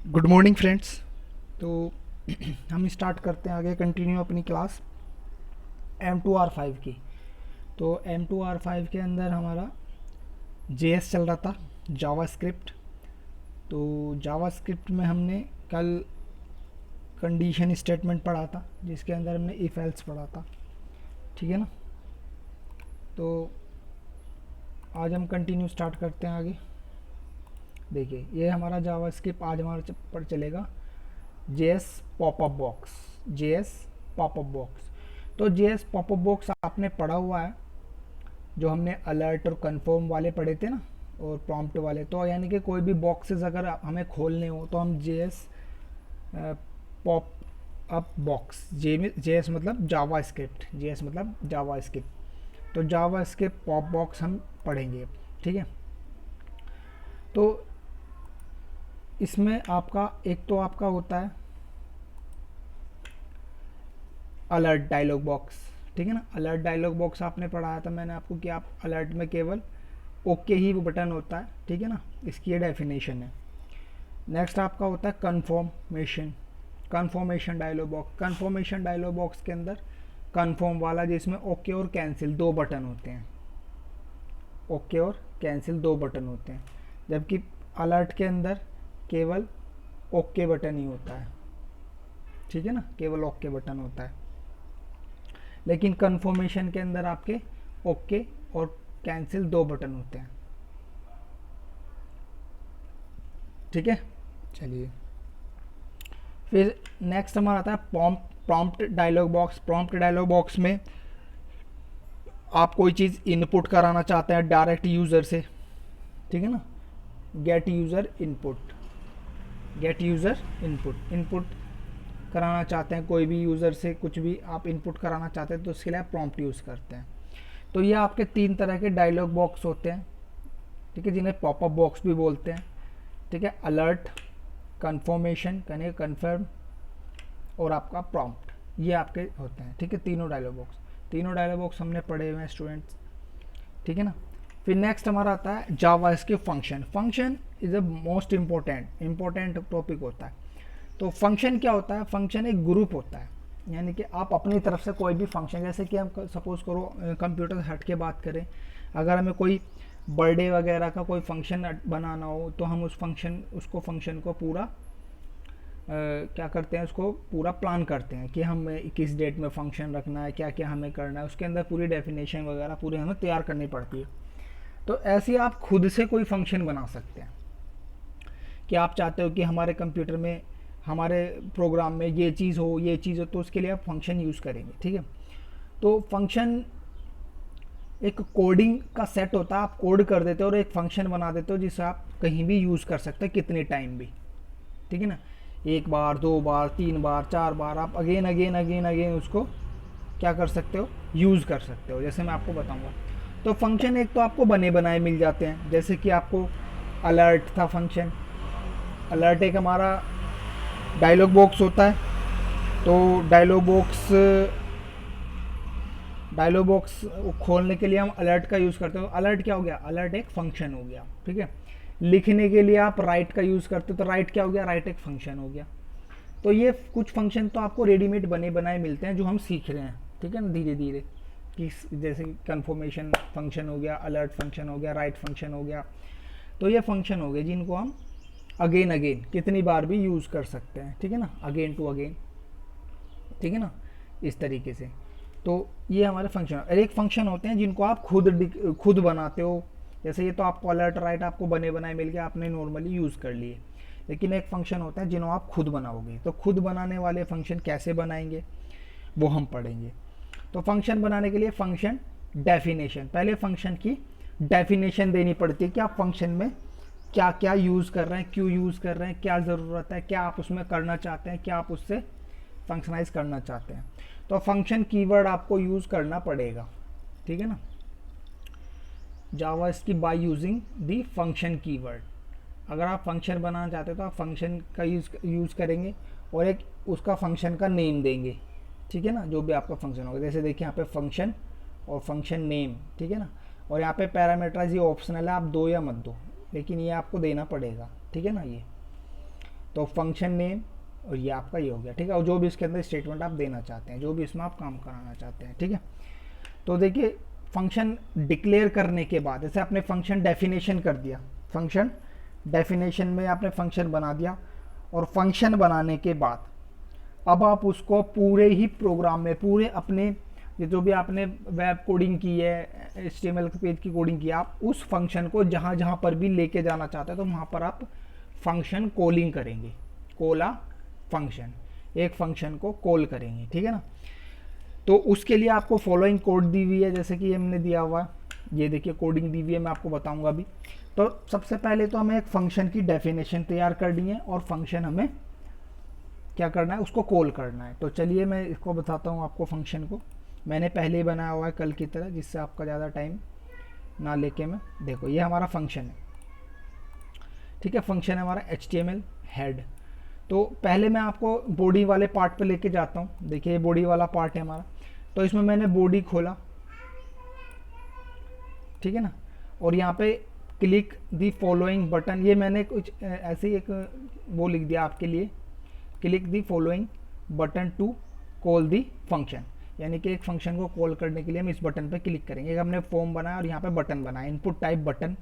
Good morning friends. तो हम start करते हैं आगे कंटिन्यू अपनी क्लास M2R5 की। तो M2R5 के अंदर हमारा JS चल रहा था, जावा स्क्रिप्ट। तो जावा स्क्रिप्ट में हमने कल कंडीशन स्टेटमेंट पढ़ा था, जिसके अंदर हमने इफ एल्स पढ़ा था, ठीक है ना। तो आज हम कंटिन्यू स्टार्ट करते हैं आगे। देखिए, ये हमारा जावा स्क्रिप्ट आज हमारा पर चलेगा JS popup box. JS popup box, तो JS पॉपअप बॉक्स आपने पढ़ा हुआ है, जो हमने अलर्ट और कन्फर्म वाले पढ़े थे ना, और प्रॉम्प्ट वाले। तो यानी कि कोई भी बॉक्सेस अगर हमें खोलने हो तो हम JS pop up box, JS मतलब जावा स्क्रिप्ट, JS मतलब जावा स्क्रिप्ट, तो जावा स्क्रिप्ट पॉप बॉक्स हम पढ़ेंगे, ठीक है। तो इसमें आपका एक तो आपका होता है अलर्ट डायलॉग बॉक्स, ठीक है ना। अलर्ट डायलॉग बॉक्स आपने पढ़ाया था मैंने आपको कि आप अलर्ट में केवल ओके ही वो बटन होता है, ठीक है ना। इसकी ये डेफिनेशन है। नेक्स्ट आपका होता है confirmation, confirmation dialogue box. Confirmation dialogue box के अंदर कन्फर्म वाला, जिसमें ओके और कैंसिल दो बटन होते हैं, ओके और कैंसिल दो बटन होते हैं, जबकि अलर्ट के अंदर केवल ओके बटन ही होता है, ठीक है ना, केवल ओके बटन होता है। लेकिन कन्फर्मेशन के अंदर आपके ओके और कैंसिल दो बटन होते हैं, ठीक है। चलिए, फिर नेक्स्ट हमारा आता है prompt dialogue box. Prompt dialogue box में आप कोई चीज़ इनपुट कराना चाहते हैं डायरेक्ट यूज़र से, ठीक है ना। Gate user input, gate user input, input कराना चाहते हैं कोई भी यूज़र से, कुछ भी आप इनपुट कराना चाहते हैं तो उसके लिए आप प्रॉम्प्ट यूज़ करते हैं। तो ये आपके तीन तरह के डायलॉग बॉक्स होते हैं, ठीक है, जिन्हें पॉपअप बॉक्स भी बोलते हैं, ठीक है। अलर्ट, कन्फर्मेशन यानी कन्फर्म, और आपका प्रॉम्प्ट, ये आपके होते हैं, ठीक है, तीनों डायलॉग बॉक्स। तीनों डायलॉग बॉक्स हमने पढ़े हुए हैं स्टूडेंट्स, ठीक है ना। फिर नेक्स्ट हमारा आता है जावा इसके function. Function is a most important topic होता है। तो फंक्शन क्या होता है? फंक्शन एक ग्रुप होता है, यानी कि आप अपनी तरफ से कोई भी फंक्शन, जैसे कि हम सपोज करो कंप्यूटर से हट के बात करें, अगर हमें कोई बर्थडे वगैरह का कोई फंक्शन बनाना हो तो हम उसको फंक्शन को पूरा क्या करते हैं, उसको पूरा प्लान करते हैं कि हमें किस डेट में फंक्शन रखना है, क्या क्या हमें करना है, उसके अंदर पूरी डेफिनेशन वगैरह पूरी हमें तैयार करनी पड़ती है। तो ऐसे ही आप खुद से कोई फंक्शन बना सकते हैं कि आप चाहते हो कि हमारे कंप्यूटर में, हमारे प्रोग्राम में ये चीज़ हो, ये चीज़ हो, तो उसके लिए आप फंक्शन यूज़ करेंगे, ठीक है। तो फंक्शन एक कोडिंग का सेट होता है, आप कोड कर देते हो और एक फंक्शन बना देते हो जिसे आप कहीं भी यूज़ कर सकते हैं, कितने टाइम भी, ठीक है ना। एक बार, दो बार, तीन बार, चार बार आप अगेन अगेन अगेन अगेन उसको क्या कर सकते हो, यूज़ कर सकते हो, जैसे मैं आपको बताऊंगा। तो फंक्शन एक तो आपको बने बनाए मिल जाते हैं, जैसे कि आपको अलर्ट था फंक्शन। अलर्ट एक हमारा डायलॉग बॉक्स होता है। तो डायलॉग बॉक्स खोलने के लिए हम अलर्ट का यूज़ करते हो। अलर्ट क्या हो गया? अलर्ट एक फंक्शन हो गया, ठीक है। लिखने के लिए आप राइट का यूज़ करते हो, तो राइट क्या हो गया? राइट एक फंक्शन हो गया। तो ये कुछ फंक्शन तो आपको रेडीमेड बने बनाए मिलते हैं, जो हम सीख रहे हैं, ठीक है ना, धीरे धीरे। कि जैसे कन्फर्मेशन फंक्शन हो गया, अलर्ट फंक्शन हो गया, राइट फंक्शन हो गया। तो ये फंक्शन हो गए जिनको हम अगेन अगेन कितनी बार भी यूज़ कर सकते हैं, ठीक है ना, अगेन टू अगेन, ठीक है ना, इस तरीके से। तो ये हमारे फंक्शन, और एक फंक्शन होते हैं जिनको आप खुद बनाते हो। जैसे ये तो आपको अलर्ट राइट आपको बने बनाए मिल गया, आपने नॉर्मली यूज़ कर लिए। लेकिन एक फंक्शन होता है जिन्हों आप खुद बनाओगे। तो खुद बनाने वाले फंक्शन कैसे बनाएंगे वो हम पढ़ेंगे। तो फंक्शन बनाने के लिए फंक्शन डेफिनेशन, पहले फंक्शन की डेफिनेशन देनी पड़ती है कि आप फंक्शन में क्या क्या यूज़ कर रहे हैं, क्यों यूज़ कर रहे हैं, क्या ज़रूरत है, क्या आप उसमें करना चाहते हैं, क्या आप उससे फंक्शनाइज करना चाहते हैं। तो फंक्शन कीवर्ड आपको यूज़ करना पड़ेगा, ठीक है ना। जावा इसकी by using the function keyword. अगर आप फंक्शन बनाना चाहते हो तो आप फंक्शन का यूज़ करेंगे और एक उसका फंक्शन का नेम देंगे, ठीक है ना, जो भी आपका फंक्शन होगा। जैसे देखिए यहाँ पे फंक्शन और फंक्शन नेम, ठीक है ना। और यहाँ पे पैरामीटराइज ये ऑप्शनल है, आप दो या मत दो, लेकिन ये आपको देना पड़ेगा, ठीक है ना। ये तो फंक्शन नेम और ये आपका ये हो गया, ठीक है। और जो भी इसके अंदर स्टेटमेंट आप देना चाहते हैं, जो भी इसमें आप काम कराना चाहते हैं, ठीक है। तो देखिए फंक्शन डिक्लेयर करने के बाद, जैसे आपने फंक्शन डेफिनेशन कर दिया, फंक्शन डेफिनेशन में आपने फंक्शन बना दिया, और फंक्शन बनाने के बाद अब आप उसको पूरे ही प्रोग्राम में, पूरे अपने ये जो भी आपने वेब कोडिंग की है, HTML पेज की कोडिंग की है, आप उस फंक्शन को जहाँ जहाँ पर भी लेके जाना चाहते हैं तो वहाँ पर आप फंक्शन कॉलिंग करेंगे, कॉला फंक्शन, एक फंक्शन को कॉल करेंगे, ठीक है ना। तो उसके लिए आपको फॉलोइंग कोड दी हुई है, जैसे कि हमने दिया हुआ है, ये देखिए कोडिंग दी हुई है, मैं आपको बताऊंगा अभी। तो सबसे पहले तो हमें एक फंक्शन की डेफिनेशन तैयार करनी है और फंक्शन हमें क्या करना है, उसको कॉल करना है। तो चलिए मैं इसको बताता हूँ आपको, फंक्शन को मैंने पहले ही बनाया हुआ है कल की तरह, जिससे आपका ज़्यादा टाइम ना लेके मैं, देखो ये हमारा फंक्शन है, ठीक है। फंक्शन है हमारा HTML हेड। तो पहले मैं आपको बॉडी वाले पार्ट पे लेके जाता हूँ। देखिए ये बॉडी वाला पार्ट है हमारा, तो इसमें मैंने बॉडी खोला, ठीक है ना, और यहाँ पे क्लिक दी फॉलोइंग बटन, ये मैंने कुछ ऐसे ही एक वो लिख दिया आपके लिए, click the following button to call the function, यानी कि एक फंक्शन को कॉल करने के लिए हम इस बटन पे क्लिक करेंगे। हमने फॉर्म बनाया और यहाँ पे बटन बनाया, input type button,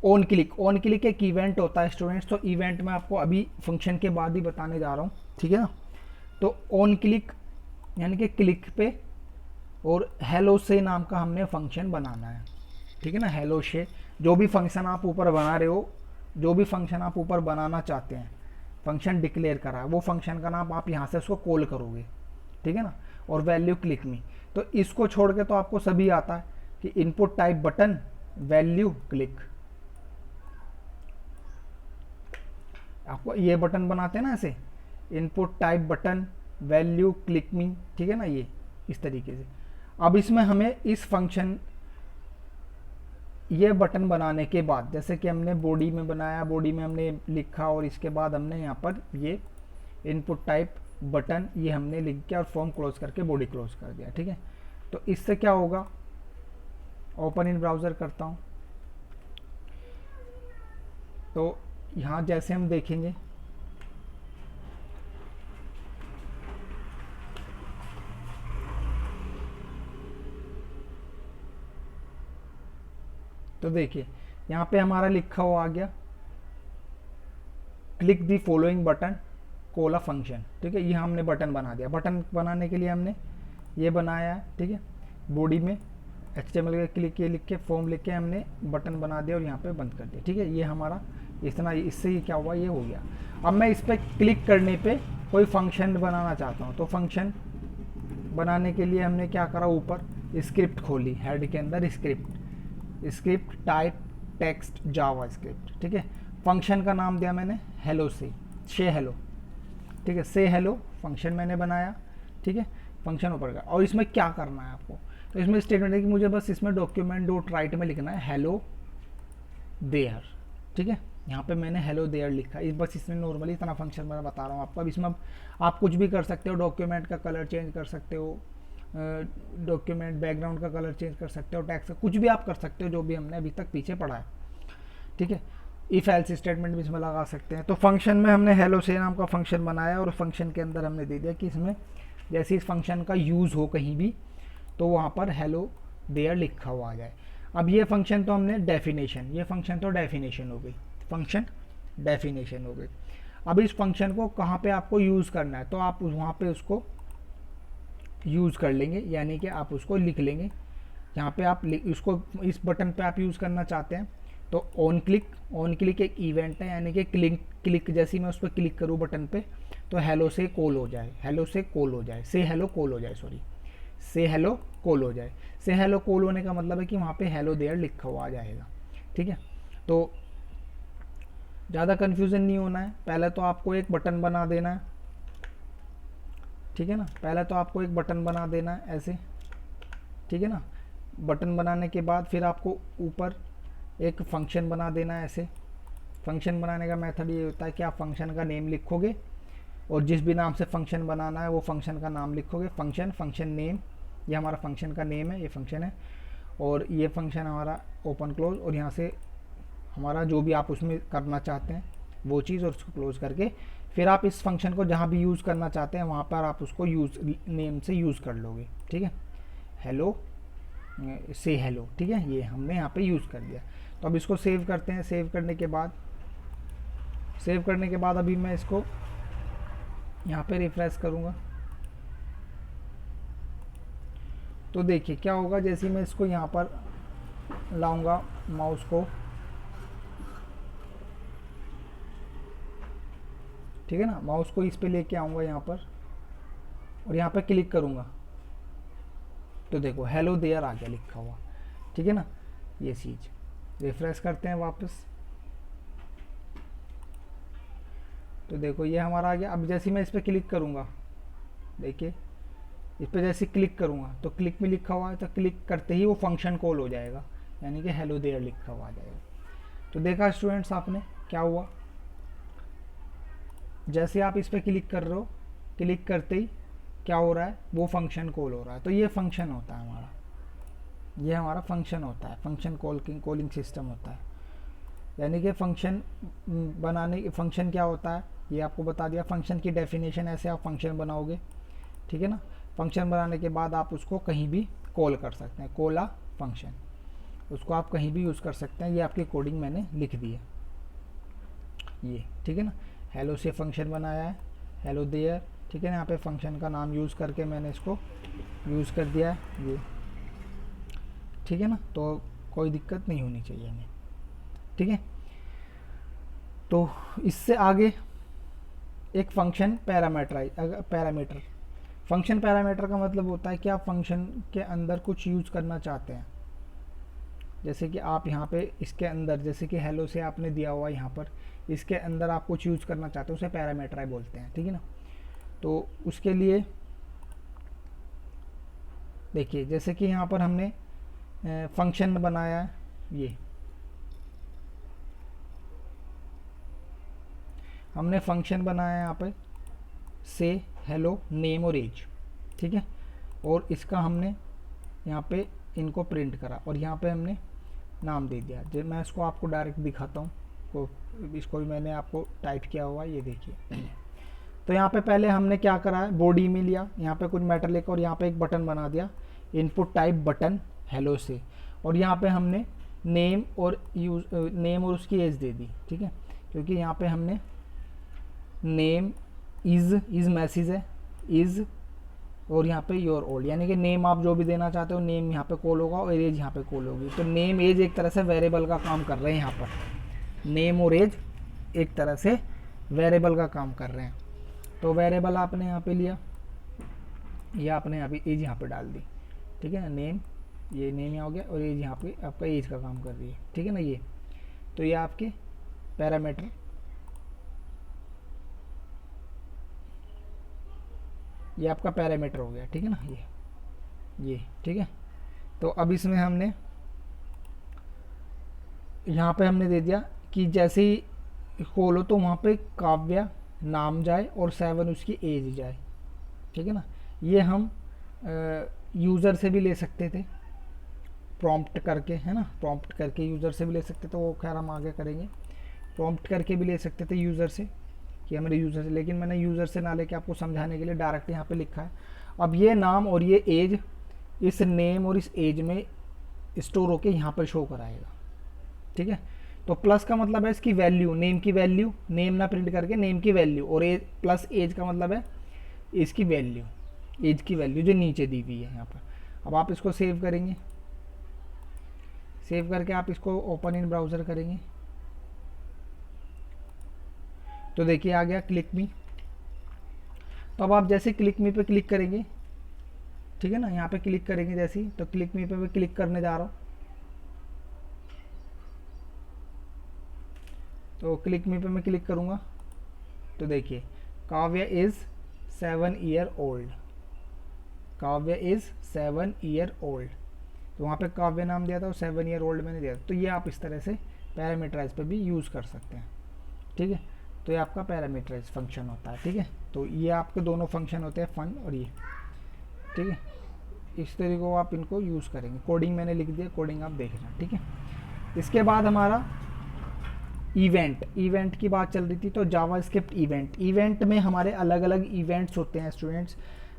on click. On click एक इवेंट होता है स्टूडेंट्स, तो इवेंट मैं आपको अभी फंक्शन के बाद ही बताने जा रहा हूँ, ठीक है ना। तो ऑन क्लिक यानी कि क्लिक पे, और हेलो से नाम का हमने फंक्शन बनाना है, ठीक है ना। हेलो से जो भी फंक्शन आप ऊपर बना रहे हो, जो भी फंक्शन आप ऊपर बनाना चाहते हैं, फंक्शन डिक्लेयर करा है, वो फंक्शन का नाम आप यहाँ से उसको कॉल करोगे, ठीक है ना। और वैल्यू क्लिक मी, तो इसको छोड़ के तो आपको सभी आता है कि input type button value click, आपको ये बटन बनाते हैं ना ऐसे, input type button value click मी, ठीक है ना, ये इस तरीके से। अब इसमें हमें इस फंक्शन ये बटन बनाने के बाद, जैसे कि हमने बॉडी में बनाया, बॉडी में हमने लिखा, और इसके बाद हमने यहाँ पर ये इनपुट टाइप बटन ये हमने लिख के और फॉर्म क्लोज करके बॉडी क्लोज कर दिया, ठीक है। तो इससे क्या होगा, ओपन इन ब्राउज़र करता हूँ, तो यहाँ जैसे हम देखेंगे तो देखिए यहाँ पे हमारा लिखा हुआ आ गया, click the following button call a function, ठीक है। ये हमने बटन बना दिया। बटन बनाने के लिए हमने ये बनाया है, ठीक है। बॉडी में HTML के क्लिक के लिख के फॉर्म लिख के हमने बटन बना दिया और यहाँ पे बंद कर दिया, ठीक है। ये हमारा इतना, इससे ही क्या हुआ, ये हो गया। अब मैं इस पर क्लिक करने पे कोई फंक्शन बनाना चाहता हूँ, तो फंक्शन बनाने के लिए हमने क्या करा, ऊपर स्क्रिप्ट खोली, हेड के अंदर स्क्रिप्ट टाइप टेक्स्ट जावा स्क्रिप्ट, ठीक है। फंक्शन का नाम दिया मैंने हेलो से हेलो, ठीक है। से हेलो फंक्शन मैंने बनाया, ठीक है। फंक्शन ऊपर का, और इसमें क्या करना है आपको, तो इसमें स्टेटमेंट है कि मुझे बस इसमें डॉक्यूमेंट डॉट राइट में लिखना है हेलो देयर, ठीक है। यहाँ पे मैंने हेलो देयर लिखा, इस बस इसमें नॉर्मली इतना फंक्शन मैं बता रहा हूँ आपको। अब इसमें आप कुछ भी कर सकते हो, डॉक्यूमेंट का कलर चेंज कर सकते हो, डॉक्यूमेंट बैकग्राउंड का कलर चेंज कर सकते हो, टेक्स्ट कुछ भी आप कर सकते हो, जो भी हमने अभी तक पीछे पढ़ा है, ठीक है। इफ एल्स स्टेटमेंट भी इसमें लगा सकते हैं। तो फंक्शन में हमने हेलो से नाम का फंक्शन बनाया, और फंक्शन के अंदर हमने दे दिया कि इसमें जैसे इस फंक्शन का यूज़ हो कहीं भी, तो वहाँ पर हेलो देयर लिखा हुआ आ जाए। अब ये फंक्शन तो हमने डेफिनेशन, ये फंक्शन तो डेफिनेशन हो गई, फंक्शन डेफिनेशन हो गई। अब इस फंक्शन को कहाँ पे आपको यूज़ करना है, तो आप वहाँ पे उसको यूज़ कर लेंगे, यानी कि आप उसको लिख लेंगे। यहाँ पे आप उसको इस बटन पे आप यूज़ करना चाहते हैं, तो ऑन क्लिक एक इवेंट है, यानी कि क्लिक जैसे ही मैं उस पर क्लिक करूँ बटन पे, तो हेलो से कॉल हो जाए, हेलो से कॉल हो जाए, से हेलो कॉल हो जाए, सॉरी से हेलो कॉल हो जाए। से हेलो कॉल होने का मतलब है कि वहाँ पे हेलो देयर लिखा हुआ आ जाएगा, ठीक है। तो ज़्यादा कन्फ्यूज़न नहीं होना है, पहले तो आपको एक बटन बना देना है, ठीक है ना। पहले तो आपको एक बटन बना देना है ऐसे, ठीक है ना। बटन बनाने के बाद फिर आपको ऊपर एक फंक्शन बना देना है ऐसे। फंक्शन बनाने का मेथड ये होता है कि आप फंक्शन का नेम लिखोगे, और जिस भी नाम से फंक्शन बनाना है वो फंक्शन का नाम लिखोगे। फंक्शन नेम, ये हमारा फंक्शन का नेम है, ये फंक्शन है, और ये फंक्शन हमारा ओपन क्लोज, और यहाँ से हमारा जो भी आप उसमें करना चाहते हैं वो चीज़ और उसको क्लोज करके फिर आप इस फंक्शन को जहाँ भी यूज़ करना चाहते हैं वहाँ पर आप उसको यूज़ नेम से यूज़ कर लोगे, ठीक है। हेलो से हेलो, ठीक है, ये हमने यहाँ पे यूज़ कर दिया। तो अब इसको सेव करते हैं। सेव करने के बाद अभी मैं इसको यहाँ पे रिफ्रेश करूँगा तो देखिए क्या होगा। जैसे मैं इसको यहाँ पर लाऊंगा माउस को, ठीक है ना, माउस को इस पे लेके आऊँगा यहाँ पर और यहाँ पे क्लिक करूँगा तो देखो हेलो देयर आ गया लिखा हुआ, ठीक है ना। ये चीज़ रिफ्रेश करते हैं वापस तो देखो ये हमारा आ गया। अब जैसे मैं इस पर क्लिक करूँगा, देखिए इस पर जैसे क्लिक करूँगा तो क्लिक में लिखा हुआ है, तो क्लिक करते ही वो फंक्शन कॉल हो जाएगा, यानी कि हेलो देयर लिखा हुआ आ जाएगा। तो देखा स्टूडेंट्स आपने क्या हुआ, जैसे आप इस पर क्लिक कर रहे हो, क्लिक करते ही क्या हो रहा है, वो फंक्शन कॉल हो रहा है। तो ये फंक्शन होता है हमारा, ये हमारा फंक्शन होता है, फंक्शन कॉलिंग सिस्टम होता है। यानी कि फंक्शन बनाने, फंक्शन क्या होता है ये आपको बता दिया। फंक्शन की डेफिनेशन ऐसे आप फंक्शन बनाओगे, ठीक है ना। फंक्शन बनाने के बाद आप उसको कहीं भी कॉल कर सकते हैं, कॉल आ फंक्शन, उसको आप कहीं भी यूज़ कर सकते हैं। ये आपकी कोडिंग मैंने लिख दी है ये, ठीक है ना। हेलो से फंक्शन बनाया है, हेलो देयर, ठीक है ना। यहाँ पे फंक्शन का नाम यूज़ करके मैंने इसको यूज़ कर दिया है ये, ठीक है ना। तो कोई दिक्कत नहीं होनी चाहिए हमें, ठीक है। तो इससे आगे एक फंक्शन पैरामीटर। फंक्शन पैरामीटर का मतलब होता है कि आप फंक्शन के अंदर कुछ यूज़ करना चाहते हैं। जैसे कि आप यहाँ पे इसके अंदर, जैसे कि हेलो से आपने दिया हुआ यहाँ पर, इसके अंदर आप कुछ यूज़ करना चाहते हैं, उसे पैरामीटर बोलते हैं, ठीक है ना। तो उसके लिए देखिए जैसे कि यहाँ पर हमने फंक्शन बनाया है, ये हमने फंक्शन बनाया है यहाँ पर से हेलो नेम और एज, ठीक है। और इसका हमने यहाँ पे इनको प्रिंट करा और यहाँ पे हमने नाम दे दिया। जब मैं इसको आपको डायरेक्ट दिखाता हूँ, तो इसको भी मैंने आपको टाइप किया हुआ है, ये देखिए। तो यहाँ पे पहले हमने क्या करा है, बॉडी में लिया, यहाँ पे कुछ मैटर लेकर और यहाँ पे एक बटन बना दिया, इनपुट टाइप बटन हेलो से, और यहाँ पे हमने नेम और उसकी एज दे दी, ठीक है। क्योंकि यहाँ पे हमने नेम इज़ मैसेज है, इज़, और यहाँ पे योर ओल्ड, यानी कि नेम आप जो भी देना चाहते हो, नेम यहाँ पे कॉल होगा और एज यहाँ पे कॉल होगी। तो नेम एज एक तरह से वेरिएबल का काम कर रहे हैं, यहाँ पर नेम और एज एक तरह से वेरिएबल का काम कर रहे हैं। तो वेरिएबल आपने यहाँ पे लिया, या आपने यहाँ पे एज यहाँ पे डाल दी, ठीक है ना। नेम, ये नेम यहाँ हो गया और एज यहाँ पे आपका एज का काम कर रही है, ठीक है ना। ये तो ये आपके पैरामीटर, ये आपका पैरामीटर हो गया, ठीक है ना। ये ठीक है। तो अब इसमें हमने यहाँ पे हमने दे दिया कि जैसे ही खोलो तो वहाँ पे काव्या नाम जाए और 7 उसकी एज जाए, ठीक है ना। ये हम यूज़र से भी ले सकते थे, प्रॉम्प्ट करके, है ना, प्रॉम्प्ट करके यूज़र से भी ले सकते थे, वो खैर हम आगे करेंगे। प्रॉम्प्ट करके भी ले सकते थे यूज़र से कि हमारे यूज़र से, लेकिन मैंने यूज़र से ना लेके आपको समझाने के लिए डायरेक्ट यहाँ पे लिखा है। अब ये नाम और ये एज इस नेम और इस एज में स्टोर होके यहाँ पर शो कराएगा, ठीक है। तो प्लस का मतलब है इसकी वैल्यू, नेम की वैल्यू, नेम ना प्रिंट करके नेम की वैल्यू, और एज प्लस एज का मतलब है इसकी वैल्यू, एज की वैल्यू जो नीचे दी हुई है यहाँ पर। अब आप इसको सेव करेंगे, सेव करके आप इसको ओपन इन ब्राउज़र करेंगे तो देखिए आ गया क्लिक मी। तो अब आप जैसे क्लिक मी पे क्लिक करेंगे, ठीक है ना, यहाँ पे क्लिक करेंगे जैसे ही, तो क्लिक मी पे मैं क्लिक करने जा रहा हूँ। तो क्लिक मी पे मैं क्लिक करूँगा तो देखिए Kavya is 7 year old, Kavya is 7 year old. तो वहाँ पे काव्य नाम दिया था और 7 ईयर ओल्ड मैंने दिया था। तो ये आप इस तरह से पैरामीटराइज पे भी यूज़ कर सकते हैं, ठीक है। तो ये आपका पैरामीटराइज फंक्शन होता है, ठीक है। तो ये आपके दोनों फंक्शन होते हैं, फन और ये, ठीक है। इस तरीके को आप इनको यूज़ करेंगे। कोडिंग मैंने लिख दिया, कोडिंग आप देखना, ठीक है। इसके बाद हमारा इवेंट की बात चल रही थी, तो जावास्क्रिप्ट इवेंट में हमारे अलग अलग इवेंट्स होते हैं स्टूडेंट्स।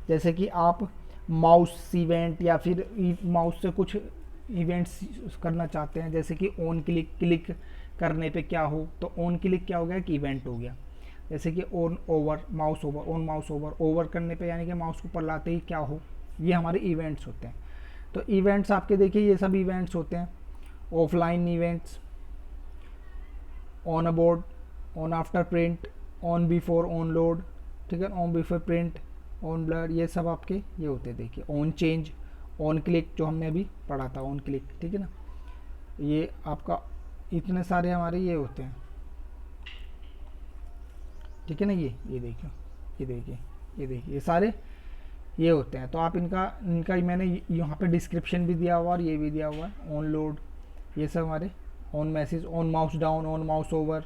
जैसे कि आप माउस इवेंट या फिर माउस से कुछ इवेंट्स करना चाहते हैं, जैसे कि ऑन क्लिक करने पे क्या हो, तो ऑन क्लिक क्या हो गया, एक इवेंट हो गया। जैसे कि on over mouse over, on mouse over करने पे यानी कि माउस को ऊपर लाते ही क्या हो, ये हमारे इवेंट्स होते हैं। तो इवेंट्स आपके देखिए ये सब इवेंट्स होते हैं। Offline events, on abort, on after print, on before on load, ठीक है, on before print, on blur, ये सब आपके ये होते हैं। देखिए ऑन चेंज, ऑन क्लिक जो हमने अभी पढ़ा था, ऑन क्लिक, ठीक है ना, ये आपका इतने सारे हमारे ये होते हैं, ठीक है ना। ये देखिए, ये देखिए, ये देखिए, ये सारे ये होते हैं। तो आप इनका इनका मैंने यहाँ पे डिस्क्रिप्शन भी दिया हुआ और ये भी दिया हुआ है। ऑन लोड, ये सब हमारे on message, on mouse down, on mouse over,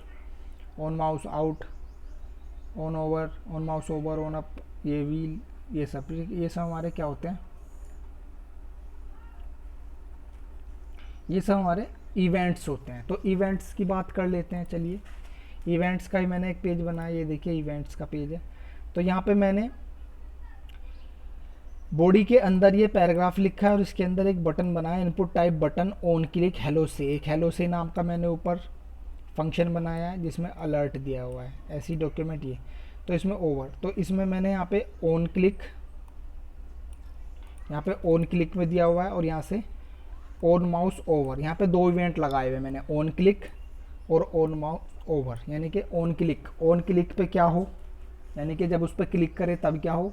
on mouse out, on over, on mouse over, on up, ये व्हील, ये सब हमारे क्या होते हैं, ये सब हमारे इवेंट्स होते हैं। तो इवेंट्स की बात कर लेते हैं, चलिए। इवेंट्स का ही मैंने एक पेज बनाया, ये देखिए इवेंट्स का पेज है। तो यहाँ पे मैंने बॉडी के अंदर ये पैराग्राफ लिखा है और इसके अंदर एक बटन बनाया, input type button on click hello से। एक हेलो से नाम का मैंने ऊपर फंक्शन बनाया है जिसमें अलर्ट दिया हुआ है, ऐसी डॉक्यूमेंट ये। तो इसमें ओवर, तो इसमें मैंने यहाँ पे ऑन क्लिक, यहाँ पे ऑन क्लिक में दिया हुआ है और यहाँ से ऑन माउस ओवर, यहाँ पे दो इवेंट लगाए हुए मैंने, ऑन क्लिक और ऑन माउस ओवर। यानी कि ऑन क्लिक पे क्या हो, यानी कि जब उस पर क्लिक करे तब क्या हो,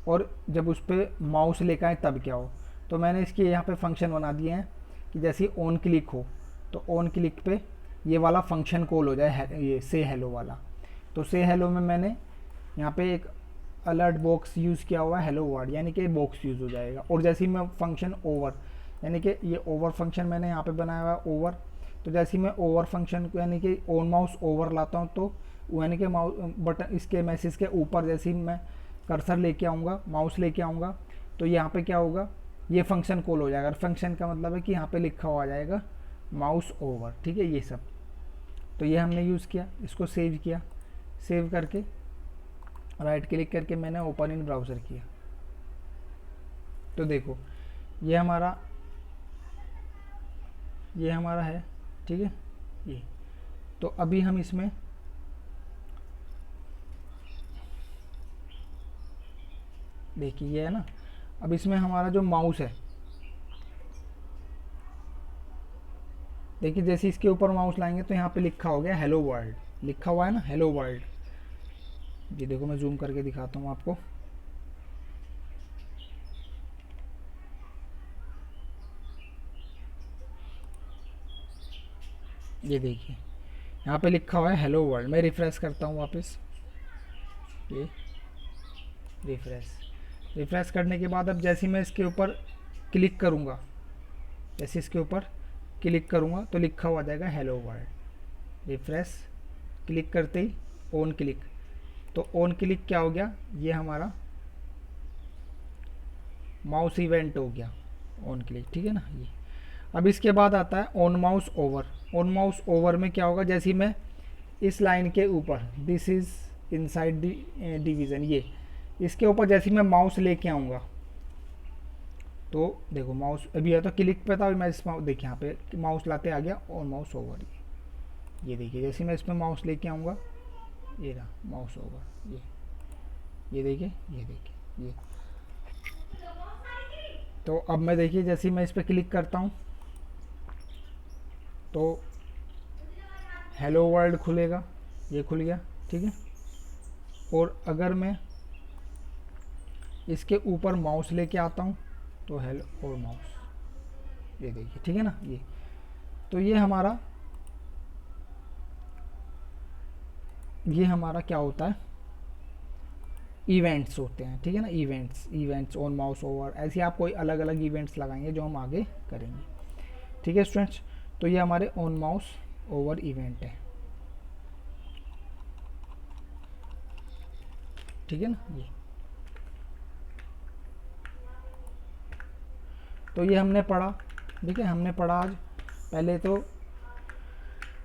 और जब उस पर माउस लेकर आए तब क्या हो। तो मैंने इसके यहाँ पे फंक्शन बना दिए हैं कि जैसे ऑन क्लिक हो तो ऑन क्लिक पे ये वाला फंक्शन कॉल हो जाए, ये से हेलो वाला। तो से हेलो में मैंने यहाँ पे एक अलर्ट बॉक्स यूज़ किया हुआ है, हेलो वर्ड, यानी कि बॉक्स यूज़ हो जाएगा। और जैसे ही मैं फंक्शन ओवर, यानी कि ये ओवर फंक्शन मैंने यहाँ पे बनाया हुआ है ओवर। तो जैसे ही मैं ओवर फंक्शन को यानी कि ऑन माउस ओवर लाता हूँ, तो यानी कि माउस बटन इसके मैसेज के ऊपर जैसे ही मैं कर्सर लेके आऊँगा, माउस लेके आऊँगा, तो यहाँ पे क्या होगा, ये फंक्शन कॉल हो जाएगा। फंक्शन का मतलब है कि यहाँ पे लिखा हुआ आ जाएगा माउस ओवर, ठीक है, ये सब। तो ये हमने यूज़ किया, इसको सेव किया, सेव करके राइट क्लिक करके मैंने ओपन इन ब्राउज़र किया। तो देखो ये हमारा है, ठीक है ये। तो अभी हम इसमें देखिए ये है ना, अब इसमें हमारा जो माउस है, देखिए जैसे इसके ऊपर माउस लाएंगे तो यहाँ पे लिखा हो गया हेलो वर्ल्ड, लिखा हुआ है ना हेलो वर्ल्ड। ये देखो मैं जूम करके दिखाता हूँ आपको, ये देखिए यहाँ पे लिखा हुआ है हेलो वर्ल्ड। मैं रिफ्रेश करता हूँ वापस, ये रिफ्रेश करने के बाद अब जैसे मैं इसके ऊपर क्लिक करूँगा, जैसे इसके ऊपर क्लिक करूँगा तो लिखा हुआ जाएगा हेलो वर्ल्ड। रिफ्रेश क्लिक करते ही ऑन क्लिक, तो ऑन क्लिक क्या हो गया, ये हमारा माउस इवेंट हो गया ऑन क्लिक, ठीक है ना ये। अब इसके बाद आता है on mouse over. On mouse over में क्या होगा, जैसे ही मैं इस लाइन के ऊपर दिस इज़ इनसाइड डिवीज़न, ये इसके ऊपर जैसे ही मैं माउस लेके आऊँगा, तो देखो माउस अभी है तो क्लिक पे था, मैं इस देखिए यहाँ पे माउस लाते आ गया ऑन माउस ओवर। ये देखिए जैसे ही मैं इसमें माउस लेके आऊँगा, ये रहा माउस ओवर, ये देखिए, ये देखिए ये। तो अब मैं देखिए जैसे ही मैं इस पर क्लिक करता हूँ तो हेलो वर्ल्ड खुलेगा, ये खुल गया, ठीक है। और अगर मैं इसके ऊपर माउस लेके आता हूँ तो हेलो और माउस, ये देखिए, ठीक है ना ये। तो ये हमारा क्या होता है, इवेंट्स होते हैं, ठीक है ना। इवेंट्स ऑन माउस ओवर, ऐसे आप कोई अलग अलग इवेंट्स लगाएंगे जो हम आगे करेंगे, ठीक है स्टूडेंट्स। तो ये हमारे ऑन माउस ओवर इवेंट है, ठीक है ना ये। तो ये हमने पढ़ा, ठीक है, हमने पढ़ा आज। पहले तो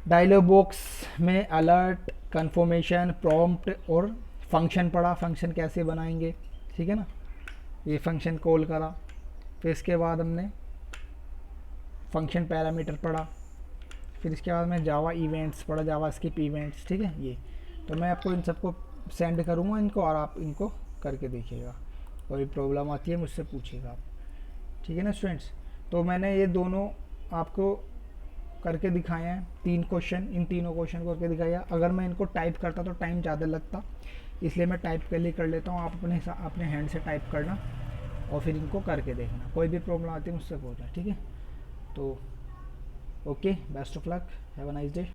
डायलॉग बॉक्स में अलर्ट, कन्फर्मेशन, प्रॉम्प्ट और फंक्शन पढ़ा, फंक्शन कैसे बनाएंगे, ठीक है ना, ये फंक्शन कॉल करा। फिर इसके बाद हमने फंक्शन पैरामीटर पढ़ा। फिर इसके बाद मैं जावा इवेंट्स पढ़ा, जावा स्क्रिप्ट इवेंट्स, ठीक है। ये तो मैं आपको इन सबको सेंड करूँगा इनको, और आप इनको करके देखिएगा। कोई प्रॉब्लम आती है मुझसे पूछिएगा आप, ठीक है ना स्टूडेंट्स। तो मैंने ये दोनों आपको करके दिखाए हैं, 3 क्वेश्चन, इन तीनों क्वेश्चन को करके दिखाया। अगर मैं इनको टाइप करता तो टाइम ज़्यादा लगता, इसलिए मैं टाइप के लिए कर लेता हूँ। आप अपने हैंड से टाइप करना और फिर इनको करके देखना। कोई भी प्रॉब्लम आती है मुझसे पूछना, ठीक है। तो okay, best of luck, have a nice day.